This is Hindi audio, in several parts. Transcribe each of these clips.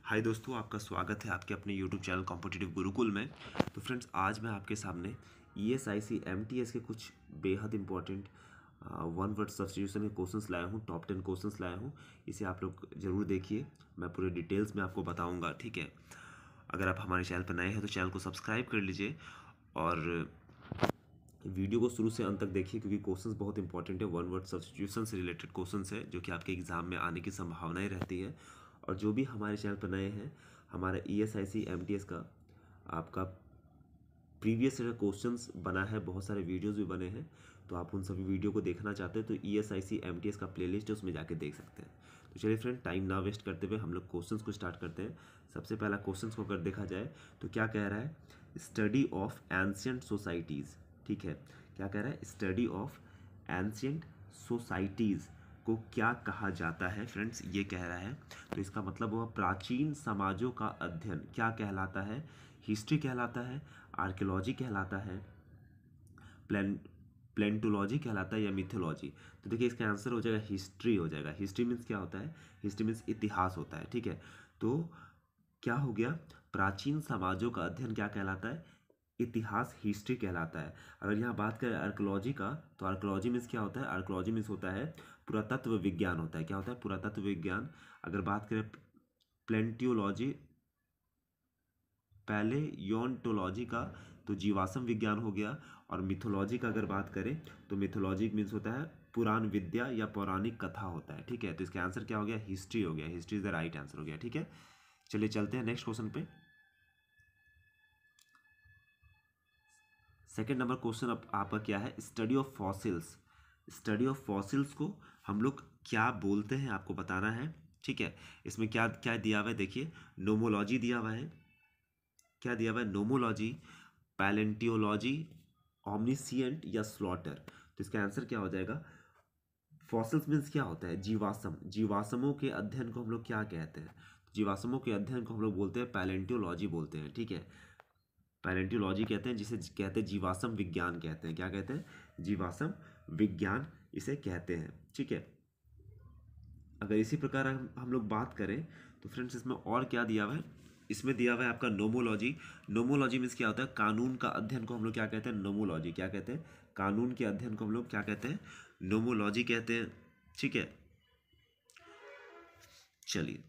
हाय दोस्तों, आपका स्वागत है आपके अपने यूट्यूब चैनल कॉम्पिटिटिव गुरुकुल में। तो फ्रेंड्स, आज मैं आपके सामने ESIC MTS के कुछ बेहद इंपॉर्टेंट वन वर्ड सब्स्टिट्यूशन के क्वेश्चंस लाया हूँ। टॉप 10 क्वेश्चंस लाया हूँ। इसे आप लोग ज़रूर देखिए, मैं पूरे डिटेल्स में आपको बताऊँगा, ठीक है। अगर आप हमारे चैनल पर नए हैं तो चैनल को सब्सक्राइब कर लीजिए और वीडियो को शुरू से अंत तक देखिए, क्योंकि क्वेश्चंस बहुत इंपॉर्टेंट है। वन वर्ड सब्स्टिट्यूशन से रिलेटेड क्वेश्चंस है जो कि आपके एग्जाम में आने की संभावनाएं रहती है। और जो भी हमारे चैनल पर नए हैं, हमारा ESIC MTS का आपका प्रीवियस क्वेश्चंस बना है, बहुत सारे वीडियोस भी बने हैं। तो आप उन सभी वीडियो को देखना चाहते हैं तो ESIC MTS का प्लेलिस्ट है, उसमें जाके देख सकते हैं। तो चलिए फ्रेंड, टाइम ना वेस्ट करते हुए हम लोग क्वेश्चंस को स्टार्ट करते हैं। सबसे पहला क्वेश्चंस को अगर देखा जाए तो क्या कह रहा है, स्टडी ऑफ एंशियंट सोसाइटीज़। ठीक है, क्या कह रहा है, स्टडी ऑफ एंशियंट सोसाइटीज़ को क्या कहा जाता है फ्रेंड्स, ये कह रहा है। तो इसका मतलब हुआ प्राचीन समाजों का अध्ययन क्या कहलाता है, हिस्ट्री कहलाता है, आर्कियोलॉजी कहलाता है, प्लेंटोलॉजी कहलाता है या मिथोलॉजी। तो देखिए इसका आंसर हो जाएगा हिस्ट्री हो जाएगा। हिस्ट्री मीन्स क्या होता है, हिस्ट्री मीन्स इतिहास होता है, ठीक है। तो क्या हो गया, प्राचीन समाजों का अध्ययन क्या कहलाता है, इतिहास, हिस्ट्री कहलाता है। अगर यहाँ बात करें आर्कियोलॉजी का, तो आर्कियोलॉजी मीन्स क्या होता है, आर्कियोलॉजी मीन्स होता है पुरातत्व विज्ञान होता है। क्या होता है, पुरातत्व विज्ञान। अगर बात करें प्लेंटियोलॉजी, पैलेयोंटोलॉजी का, तो जीवाश्म विज्ञान हो गया। और मिथोलॉजी का अगर बात करें तो मिथोलॉजी मीन्स होता है पुराण विद्या या पौराणिक कथा होता है, ठीक है। तो इसका आंसर क्या हो गया, हिस्ट्री हो गया। History is the right answer हो गया, ठीक है। चलिए चलते हैं नेक्स्ट क्वेश्चन पे। सेकेंड नंबर क्वेश्चन अब आपका क्या है, study of fossils. Study of fossils को हम लोग क्या बोलते हैं आपको बताना है, ठीक है। इसमें क्या क्या दिया हुआ है, देखिए नोमोलॉजी दिया हुआ है। क्या दिया हुआ है, नोमोलॉजी, पैलेंटियोलॉजी, ऑमनिसिएंट या स्लॉटर। तो इसका आंसर क्या हो जाएगा, फॉसिल्स मीन्स क्या होता है, जीवाश्म। जीवाश्मों के अध्ययन को हम लोग क्या कहते हैं, जीवाश्मों के अध्ययन को हम लोग बोलते हैं पैलेंटियोलॉजी बोलते हैं, ठीक है। पैलेंटियोलॉजी कहते हैं, जिसे कहते हैं जीवाश्म विज्ञान कहते हैं। क्या कहते हैं, जीवाश्म विज्ञान इसे कहते हैं, ठीक है। अगर इसी प्रकार हम लोग बात करें तो फ्रेंड्स, इसमें और क्या दिया हुआ है, इसमें दिया हुआ है आपका नोमोलॉजी। नोमोलॉजी मीन्स क्या होता है, कानून का अध्ययन को हम लोग क्या कहते हैं, नोमोलॉजी। क्या कहते हैं, कानून के अध्ययन को हम लोग क्या कहते हैं, नोमोलॉजी कहते हैं, ठीक है। चलिए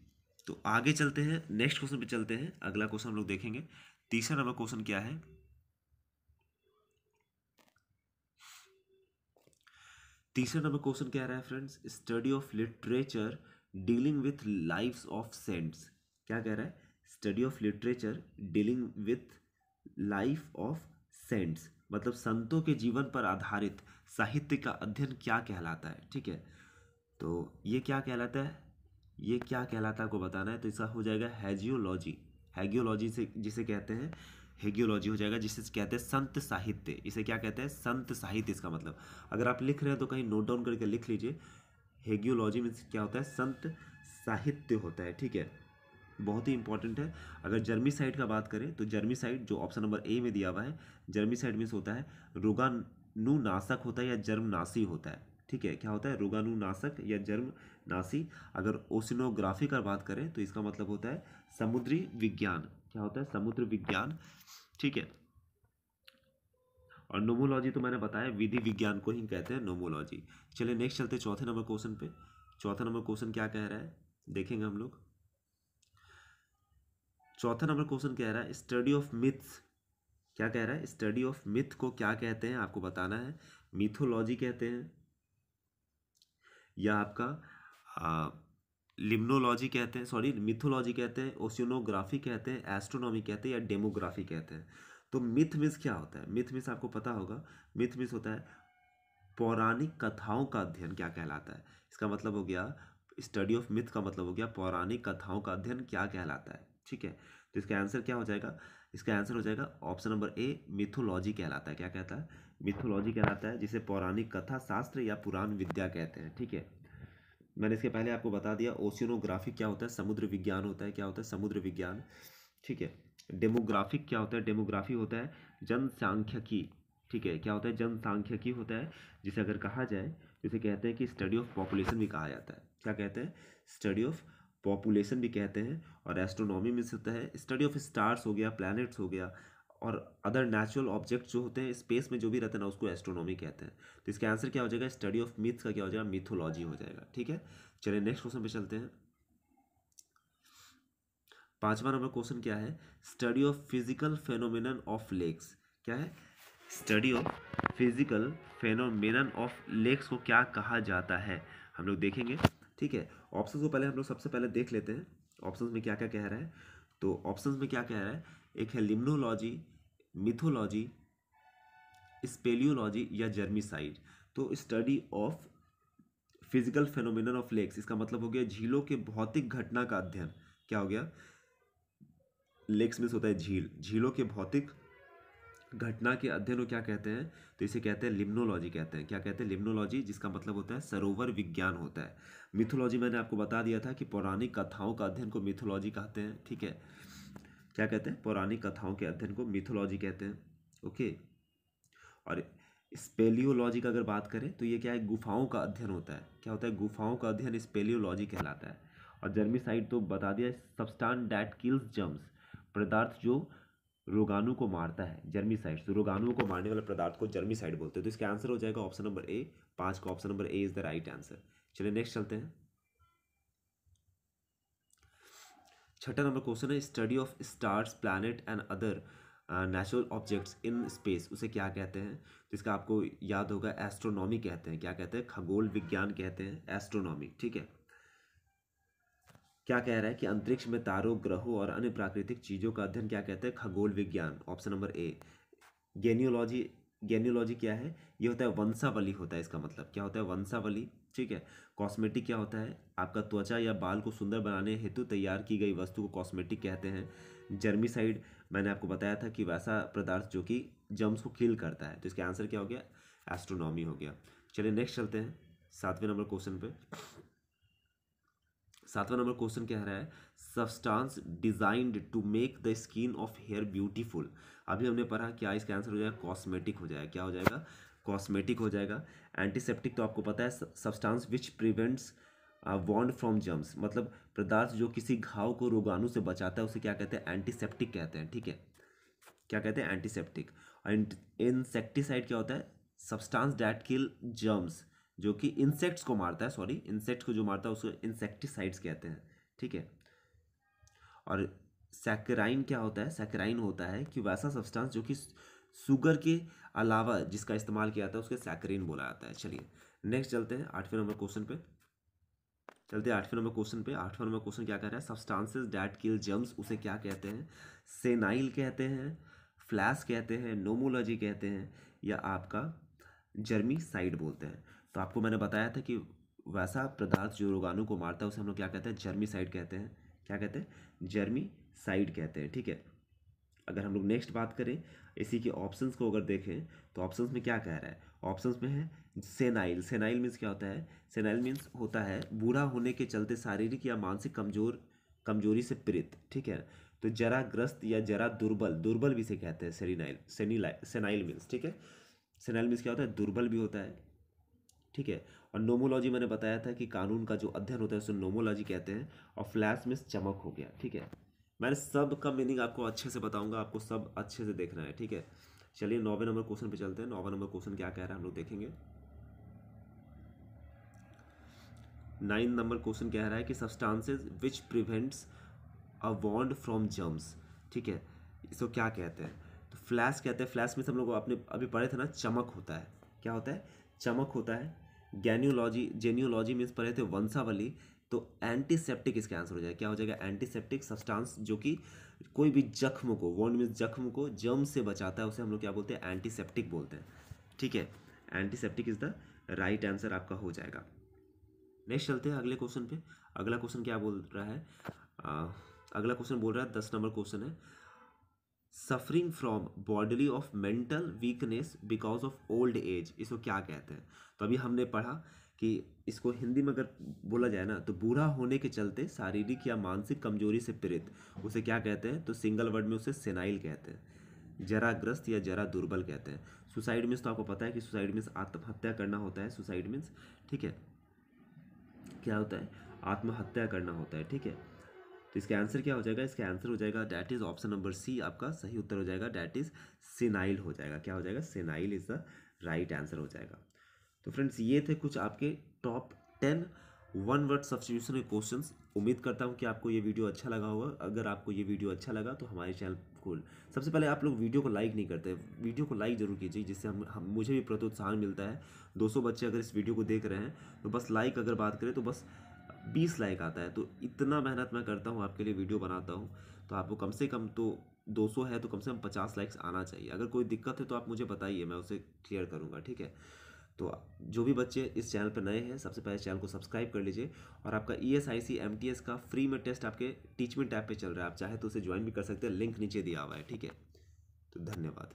तो आगे चलते हैं, नेक्स्ट क्वेश्चन पे चलते हैं। अगला क्वेश्चन हम लोग देखेंगे। तीसरा नंबर क्वेश्चन क्या है, तीसरा नंबर क्वेश्चन कह रहा है friends, study of literature dealing with lives of cents. क्या कह रहा है, study of literature dealing with life of cents, मतलब संतों के जीवन पर आधारित साहित्य का अध्ययन क्या कहलाता है, ठीक है। तो ये क्या कहलाता है, ये क्या कहलाता है आपको बताना है। तो इसका हो जाएगा हैजियोलॉजी। हैगियोलॉजी से जिसे कहते हैं, हेगियोलॉजी हो जाएगा, जिसे कहते हैं संत साहित्य। इसे क्या कहते हैं, संत साहित्य। इसका मतलब अगर आप लिख रहे हैं तो कहीं नोट डाउन करके लिख लीजिए। हेगियोलॉजी मीन्स क्या होता है, संत साहित्य होता है, ठीक है। बहुत ही इंपॉर्टेंट है। अगर जर्मीसाइड का बात करें तो जर्मीसाइड जो ऑप्शन नंबर ए में दिया हुआ है, जर्मीसाइड मीन्स होता है रोगाणुनाशक होता है या जर्मनाशी होता है, ठीक है। क्या होता है, रोगाणुनाशक या जर्मनाशी। अगर ओशिनोग्राफी का बात करें तो इसका मतलब होता है समुद्री विज्ञान। क्या होता है, समुद्र विज्ञान, ठीक है। और नोमोलॉजी तो मैंने बताया, विधि विज्ञान को ही कहते हैं नोमोलॉजी। चलिए नेक्स्ट चलते हैं चौथे नंबर क्वेश्चन पे। चौथा नंबर क्वेश्चन क्या कह रहा है, देखेंगे हम लोग। चौथा नंबर क्वेश्चन कह रहा है स्टडी ऑफ मिथ्स। क्या कह रहा है, स्टडी ऑफ मिथ को क्या कहते हैं आपको बताना है। मिथोलॉजी कहते हैं या आपका लिम्नोलॉजी कहते हैं, सॉरी मिथोलॉजी कहते हैं, ओशियोनोग्राफी कहते हैं, एस्ट्रोनॉमी कहते हैं या डेमोग्राफी कहते हैं। तो मिथ मीन्स क्या होता है, मिथ मीन्स आपको पता होगा, मिथ मीन्स होता है पौराणिक कथाओं का अध्ययन क्या कहलाता है। इसका मतलब हो गया, स्टडी ऑफ मिथ का मतलब हो गया पौराणिक कथाओं का अध्ययन क्या कहलाता है, ठीक है। तो इसका आंसर क्या हो जाएगा, इसका आंसर हो जाएगा ऑप्शन नंबर ए, मिथोलॉजी कहलाता है। क्या कहता है, मिथोलॉजी कहलाता है, जिसे पौराणिक कथा शास्त्र या पुराण विद्या कहते हैं, ठीक है। मैंने इसके पहले आपको बता दिया, ओशियोनोग्राफी क्या होता है, समुद्र विज्ञान होता है। क्या होता है, समुद्र विज्ञान, ठीक है। डेमोग्राफिक क्या होता है, डेमोग्राफी होता है जनसांख्यिकी, ठीक है। क्या होता है, जनसांख्यिकी होता है, जिसे अगर कहा जाए जिसे कहते हैं कि स्टडी ऑफ पॉपुलेशन भी कहा जाता है। क्या कहते हैं, स्टडी ऑफ पॉपुलेशन भी कहते हैं, और एस्ट्रोनॉमी मीन्स होता है स्टडी ऑफ स्टार्स हो गया, प्लैनेट्स हो गया, और अदर नेचुरल ऑब्जेक्ट जो होते हैं स्पेस में जो भी रहते हैं ना उसको एस्ट्रोनॉमी कहते हैं। तो इसका आंसर क्या हो जाएगा, स्टडी ऑफ मिथ्स का क्या हो जाएगा, मिथोलॉजी हो जाएगा। ठीक है, चलिए नेक्स्ट क्वेश्चन पे चलते हैं। 5वां नंबर क्वेश्चन क्या है, study of physical phenomenon of lakes. क्या है, study of physical phenomenon of lakes को क्या कहा जाता है, हम लोग देखेंगे। ठीक है, ऑप्शंस को पहले हम लोग सबसे पहले देख लेते हैं ऑप्शंस में क्या क्या कह रहा है। तो ऑप्शंस में क्या कह रहा है, एक है लिम्नोलॉजी, मिथोलॉजी, स्पेलियोलॉजी या जर्मिसाइड। तो study of physical phenomenon of lakes, इसका मतलब हो गया झीलों के भौतिक घटना का अध्ययन। क्या हो गया, लेक्स में होता है झील, झीलों के भौतिक घटना के अध्ययन को क्या कहते हैं, तो इसे कहते हैं लिम्नोलॉजी कहते हैं। क्या कहते हैं, लिम्नोलॉजी, जिसका मतलब होता है सरोवर विज्ञान होता है। मिथोलॉजी मैंने आपको बता दिया था कि पौराणिक कथाओं का अध्ययन को मिथोलॉजी कहते हैं। ठीक है, क्या कहते हैं, पौराणिक कथाओं के अध्ययन को मिथोलॉजी कहते हैं। ओके, और स्पेलियोलॉजी का अगर बात करें तो ये क्या है, गुफाओं का अध्ययन होता है। क्या होता है, गुफाओं का अध्ययन स्पेलियोलॉजी कहलाता है। और जर्मिसाइड तो बता दिया, सब्सटेंस दैट किल्स जर्म्स, पदार्थ जो रोगाणु को मारता है। जर्मिसाइड तो रोगाणुओं को मारने वाले पदार्थ को जर्मिसाइड बोलते हैं। तो इसका आंसर हो जाएगा ऑप्शन नंबर ए, 5 का option number A is the right answer. चलिए नेक्स्ट चलते हैं। 6ठा नंबर क्वेश्चन है, study of stars, planet and other natural objects in space, उसे क्या कहते हैं। तो इसका आपको याद होगा, एस्ट्रोनॉमी कहते हैं। क्या कहते हैं, खगोल विज्ञान कहते हैं, एस्ट्रोनॉमी। ठीक है, क्या कह रहा है कि अंतरिक्ष में तारों, ग्रहों और अन्य प्राकृतिक चीजों का अध्ययन क्या कहते हैं, खगोल विज्ञान, ऑप्शन नंबर ए। गेनियोलॉजी, गेनियोलॉजी क्या है, ये होता है वंशावली होता है, इसका मतलब क्या होता है, वंशावली। ठीक है, कॉस्मेटिक क्या होता है, आपका त्वचा या बाल को सुंदर बनाने हेतु तैयार की गई वस्तु को कॉस्मेटिक कहते हैं। जर्मिसाइड मैंने आपको बताया था कि वैसा पदार्थ जो कि जर्म्स को किल करता है। तो इसका आंसर क्या हो गया, एस्ट्रोनॉमी हो गया। चलिए नेक्स्ट चलते हैं 7वें नंबर क्वेश्चन पे। 7वां नंबर क्वेश्चन क्या रहा है, substance designed to make the skin of hair beautiful. अभी हमने पढ़ा, क्या इसका आंसर हो जाएगा, कॉस्मेटिक हो जाएगा। क्या हो जाएगा, कॉस्मेटिक हो जाएगा। एंटीसेप्टिक तो आपको पता है, substance which prevents wound from germs, मतलब पदार्थ जो किसी घाव को रोगाणु से बचाता है उसे क्या कहते हैं, एंटीसेप्टिक कहते हैं। ठीक है, क्या कहते हैं, एंटीसेप्टिक। और इंसेक्टिसाइड क्या होता है, सब्सटेंस दैट किल जर्म्स, जो कि इंसेक्ट्स को मारता है, सॉरी इंसेक्ट्स को जो मारता है उसको इंसेक्टिसाइड्स कहते हैं। ठीक है, और सैकराइन क्या होता है, सैकराइन होता है कि वैसा सब्सटेंस जो कि शुगर के अलावा जिसका इस्तेमाल किया जाता है उसके सैकरीन बोला जाता है। चलिए नेक्स्ट चलते हैं 8वें नंबर क्वेश्चन पे। चलते हैं 8वें नंबर क्वेश्चन पे। 8वां नंबर क्वेश्चन क्या कह रहा है, सब्सटेंसेस दैट किल जर्म्स, उसे क्या कहते हैं, सेनाइल कहते हैं, फ्लैश कहते हैं, नोमोलॉजी कहते हैं, या आपका जर्मीसाइड बोलते हैं। तो आपको मैंने बताया था कि वैसा पदार्थ जो रोगाणु को मारता है उसे हम लोग क्या कहते हैं, जर्मीसाइड कहते हैं। क्या कहते हैं, जर्मीसाइड कहते हैं। ठीक है, अगर हम लोग नेक्स्ट बात करें इसी के ऑप्शंस को अगर देखें तो ऑप्शंस में क्या कह रहा है, ऑप्शंस में है सेनाइल। सेनाइल मीन्स क्या होता है, सेनाइल मीन्स होता है बूढ़ा होने के चलते शारीरिक या मानसिक कमजोरी से पीड़ित। ठीक है, तो जराग्रस्त या जरा दुर्बल, दुर्बल भी से कहते हैं सेनिनाइल, सेनाइल मीन्स। ठीक है, सेनाइल मीन्स क्या होता है, दुर्बल भी होता है। ठीक है, और नोमोलॉजी मैंने बताया था कि कानून का जो अध्ययन होता है उसे नोमोलॉजी कहते हैं। और फ्लैश मीन्स चमक हो गया। ठीक है, मैंने सब का मीनिंग आपको अच्छे से बताऊंगा, आपको सब अच्छे से देखना है। ठीक है, चलिए 9वें नंबर क्वेश्चन पे चलते हैं। 9वां नंबर क्वेश्चन क्या कह रहा है हम लोग देखेंगे। 9 नंबर क्वेश्चन कह रहा है कि substances which prevents a wound from germs. ठीक है, इसको क्या कहते हैं, तो फ्लैश कहते हैं। फ्लैश में हम लोग आपने अभी पढ़े थे ना, चमक होता है। क्या होता है, चमक होता है। गैनियोलॉजी, जेनियोलॉजी मीन्स पढ़े थे वंशावली। तो एंटीसेप्टिक इसका आंसर हो जाएगा। क्या हो जाएगा, एंटीसेप्टिक, सब्सटेंस जो कि कोई भी जख्म को, वॉन्ड मीन्स जख्म को जर्म से बचाता है, उसे हम लोग क्या बोलते हैं, एंटीसेप्टिक बोलते हैं। ठीक है, antiseptic is the right answer आपका हो जाएगा। नेक्स्ट चलते हैं अगले क्वेश्चन पे। अगला क्वेश्चन क्या बोल रहा है, अगला क्वेश्चन बोल रहा है 10 नंबर क्वेश्चन है, suffering from bodily of mental weakness because of old age, इसको क्या कहते हैं। तो अभी हमने पढ़ा कि इसको हिंदी में अगर बोला जाए ना तो बूढ़ा होने के चलते शारीरिक या मानसिक कमजोरी से पीड़ित, उसे क्या कहते हैं, तो सिंगल वर्ड में उसे सेनाइल कहते हैं। जराग्रस्त या जरा दुर्बल कहते हैं। सुसाइड मीन्स तो आपको पता है कि सुसाइड मीन्स आत्महत्या करना होता है, सुसाइड मीन्स। ठीक है, क्या होता है, आत्महत्या करना होता है, ठीक है। तो इसका आंसर क्या हो जाएगा, इसका आंसर हो जाएगा that is option number C, आपका सही उत्तर हो जाएगा, डैट इज सेनाइल हो जाएगा। क्या हो जाएगा, senile is the right answer हो जाएगा। तो फ्रेंड्स ये थे कुछ आपके टॉप 10 वन वर्ड सब्स्टिट्यूशन के क्वेश्चंस। उम्मीद करता हूँ कि आपको ये वीडियो अच्छा लगा होगा। अगर आपको ये वीडियो अच्छा लगा तो हमारे चैनल को सबसे पहले आप लोग वीडियो को लाइक नहीं करते, वीडियो को लाइक जरूर कीजिए, जिससे हम मुझे भी प्रोत्साहन मिलता है। 200 बच्चे अगर इस वीडियो को देख रहे हैं तो बस लाइक अगर बात करें तो बस 20 लाइक आता है। तो इतना मेहनत मैं करता हूँ आपके लिए, वीडियो बनाता हूँ, तो आपको कम से कम तो 200 है तो कम से कम 50 लाइक्स आना चाहिए। अगर कोई दिक्कत है तो आप मुझे बताइए, मैं उसे क्लियर करूँगा, ठीक है। तो जो भी बच्चे इस चैनल पर नए हैं सबसे पहले चैनल को सब्सक्राइब कर लीजिए। और आपका ESIC MTS का फ्री में टेस्ट आपके टीचमेंट ऐप पे चल रहा है, आप चाहे तो उसे ज्वाइन भी कर सकते हैं, लिंक नीचे दिया हुआ है, ठीक है। तो धन्यवाद।